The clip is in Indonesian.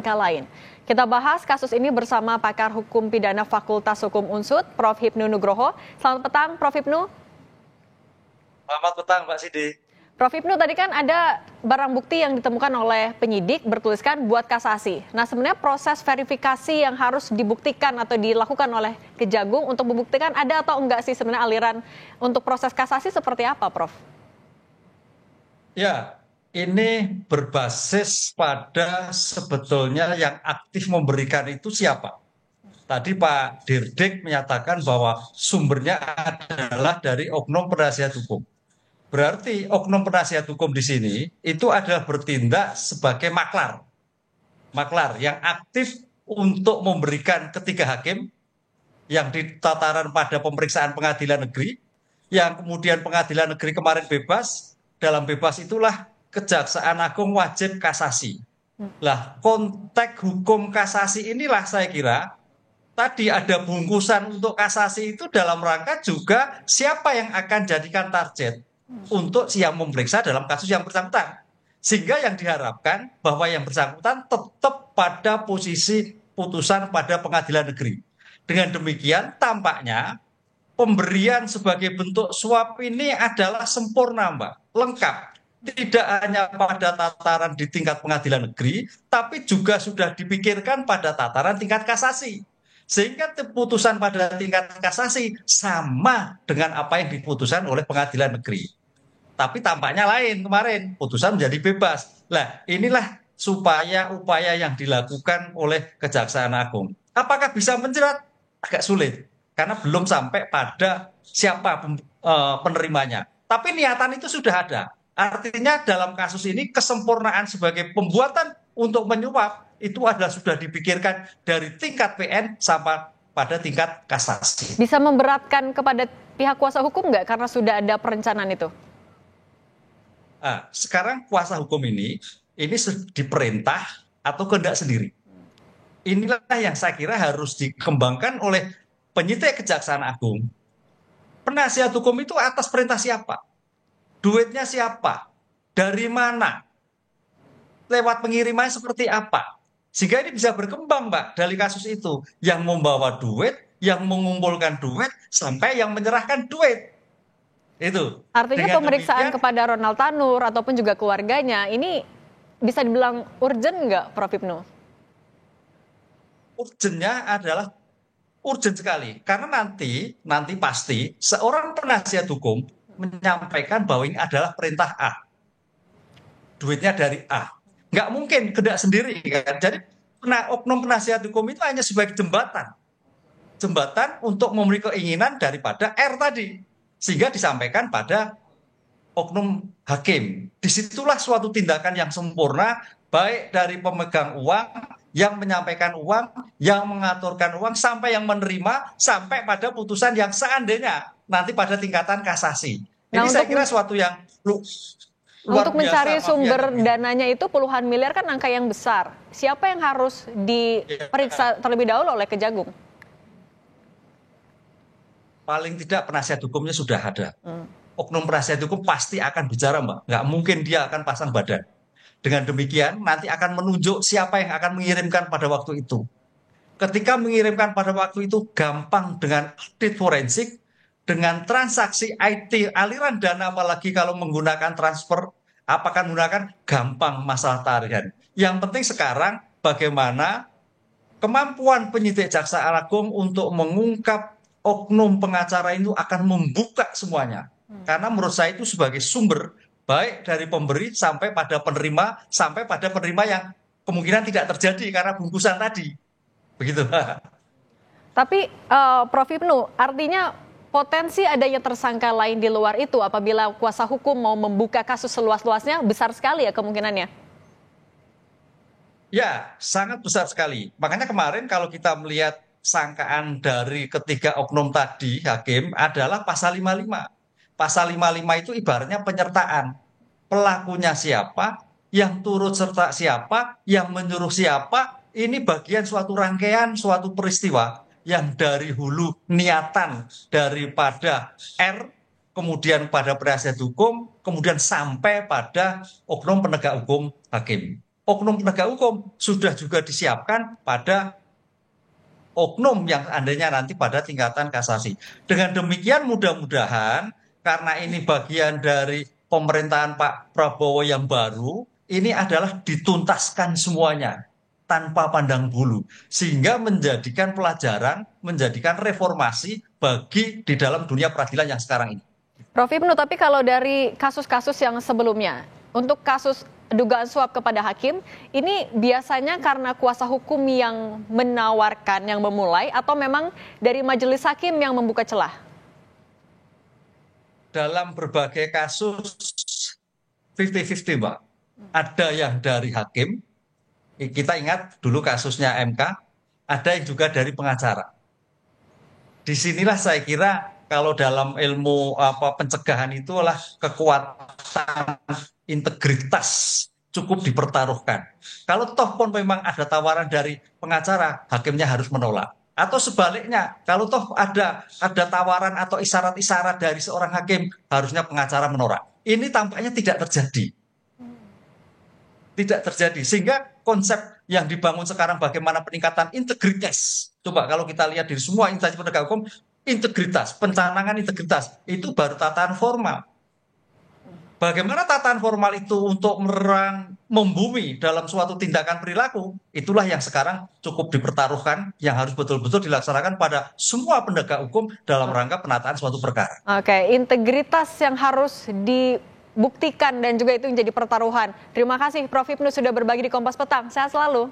tersangka lain. Kita bahas kasus ini bersama pakar hukum pidana Fakultas Hukum Unsud, Prof. Hipnu Nugroho. Selamat petang, Prof. Hipnu. Selamat petang, Mbak Sidi. Prof. Hipnu, tadi kan ada barang bukti yang ditemukan oleh penyidik bertuliskan buat kasasi. Nah, sebenarnya proses verifikasi yang harus dibuktikan atau dilakukan oleh Kejagung untuk membuktikan ada atau enggak sih sebenarnya aliran untuk proses kasasi seperti apa, Prof? Ya, ini berbasis pada sebetulnya yang aktif memberikan itu siapa. Tadi Pak Dirdik menyatakan bahwa sumbernya adalah dari oknum penasihat hukum. Berarti oknum penasihat hukum di sini itu adalah bertindak sebagai maklar. Maklar yang aktif untuk memberikan ketiga hakim yang di tataran pada pemeriksaan pengadilan negeri, yang kemudian pengadilan negeri kemarin bebas, dalam bebas itulah Kejaksaan Agung wajib kasasi. Lah, konteks hukum kasasi inilah saya kira tadi ada bungkusan untuk kasasi itu dalam rangka juga siapa yang akan jadikan target untuk yang memeriksa dalam kasus yang bersangkutan. Sehingga yang diharapkan bahwa yang bersangkutan tetap pada posisi putusan pada pengadilan negeri. Dengan demikian tampaknya pemberian sebagai bentuk suap ini adalah sempurna, Mbak, lengkap. Tidak hanya pada tataran di tingkat pengadilan negeri, tapi juga sudah dipikirkan pada tataran tingkat kasasi. Sehingga putusan pada tingkat kasasi sama dengan apa yang diputuskan oleh pengadilan negeri. Tapi tampaknya lain kemarin, putusan menjadi bebas. Nah, inilah supaya upaya yang dilakukan oleh Kejaksaan Agung. Apakah bisa menjerat? Agak sulit, karena belum sampai pada siapa penerimanya. Tapi niatan itu sudah ada. Artinya dalam kasus ini kesempurnaan sebagai pembuatan untuk menyuap itu adalah sudah dipikirkan dari tingkat PN sampai pada tingkat kasasi. Bisa memberatkan kepada pihak kuasa hukum nggak karena sudah ada perencanaan itu? Nah, sekarang kuasa hukum ini diperintah atau kehendak sendiri. Inilah yang saya kira harus dikembangkan oleh penyidik Kejaksaan Agung. Penasihat hukum itu atas perintah siapa? Duitnya siapa? Dari mana? Lewat pengiriman seperti apa? Sehingga ini bisa berkembang, Mbak, dari kasus itu. Yang membawa duit, yang mengumpulkan duit, sampai yang menyerahkan duit. Itu. Artinya dengan pemeriksaan demikian, kepada Ronald Tanur ataupun juga keluarganya, ini bisa dibilang urgent nggak, Prof. Hipnu? urgennya adalah urgent sekali. Karena nanti pasti seorang penasihat hukum menyampaikan bahwa ini adalah perintah A. Duitnya dari A. Nggak mungkin kehendak sendiri kan. Jadi oknum penasihat hukum itu hanya sebagai jembatan. Jembatan untuk memberi keinginan daripada R tadi. Sehingga disampaikan pada oknum hakim. Disitulah suatu tindakan yang sempurna, baik dari pemegang uang, yang menyampaikan uang, yang mengaturkan uang, sampai yang menerima, sampai pada putusan yang seandainya nanti pada tingkatan kasasi. Nah, Ini saya kira suatu yang luar untuk biasa. mencari sumber dananya itu puluhan miliar kan angka yang besar. Siapa yang harus diperiksa terlebih dahulu oleh Kejagung? Paling tidak penasihat hukumnya sudah ada. Oknum penasihat hukum pasti akan bicara, Mbak. Nggak mungkin dia akan pasang badan. Dengan demikian nanti akan menunjuk siapa yang akan mengirimkan pada waktu itu. Ketika mengirimkan pada waktu itu gampang dengan audit forensik, dengan transaksi IT, aliran dana apalagi kalau menggunakan transfer, apakah menggunakan gampang masalah tarihan. Yang penting sekarang bagaimana kemampuan penyidik Jaksa Agung untuk mengungkap oknum pengacara itu akan membuka semuanya. Karena menurut saya itu sebagai sumber baik dari pemberi sampai pada penerima, sampai pada penerima yang kemungkinan tidak terjadi karena bungkusan tadi. Begitu. Tapi Prof. Hipnu, artinya potensi adanya tersangka lain di luar itu apabila kuasa hukum mau membuka kasus seluas-luasnya besar sekali ya kemungkinannya? Ya, sangat besar sekali. Makanya kemarin kalau kita melihat sangkaan dari ketiga oknum tadi, hakim, adalah pasal 55. Pasal 55 itu ibaratnya penyertaan. Pelakunya siapa, yang turut serta siapa, yang menyuruh siapa, ini bagian suatu rangkaian, suatu peristiwa yang dari hulu niatan daripada R, kemudian pada penasihat hukum, kemudian sampai pada oknum penegak hukum hakim. oknum penegak hukum sudah juga disiapkan pada oknum yang andainya nanti pada tingkatan kasasi. Dengan demikian mudah-mudahan karena ini bagian dari pemerintahan Pak Prabowo yang baru, ini adalah dituntaskan semuanya tanpa pandang bulu sehingga menjadikan pelajaran, menjadikan reformasi bagi di dalam dunia peradilan yang sekarang ini. Prof. Ibnu, tapi kalau dari kasus-kasus yang sebelumnya, untuk kasus dugaan suap kepada hakim, ini biasanya karena kuasa hukum yang menawarkan, yang memulai, atau memang dari majelis hakim yang membuka celah? Dalam berbagai kasus 50-50, Mbak. Ada yang dari hakim, kita ingat dulu kasusnya MK, ada yang juga dari pengacara. Disinilah saya kira kalau dalam ilmu pencegahan itulah kekuatan integritas cukup dipertaruhkan. Kalau toh pun memang ada tawaran dari pengacara, hakimnya harus menolak. Atau sebaliknya, kalau toh ada tawaran atau isyarat-isyarat dari seorang hakim, harusnya pengacara menolak. Ini tampaknya tidak terjadi. Tidak terjadi. Sehingga konsep yang dibangun sekarang bagaimana peningkatan integritas. Coba kalau kita lihat di semua instansi penegak hukum, integritas, pencanangan integritas, itu baru tatanan formal. Bagaimana tatanan formal itu untuk membumi dalam suatu tindakan perilaku, itulah yang sekarang cukup dipertaruhkan, yang harus betul-betul dilaksanakan pada semua penegak hukum dalam rangka penataan suatu perkara. Oke, integritas yang harus dibuktikan dan juga itu menjadi pertaruhan. Terima kasih Prof. Ibnu sudah berbagi di Kompas Petang. Sehat selalu.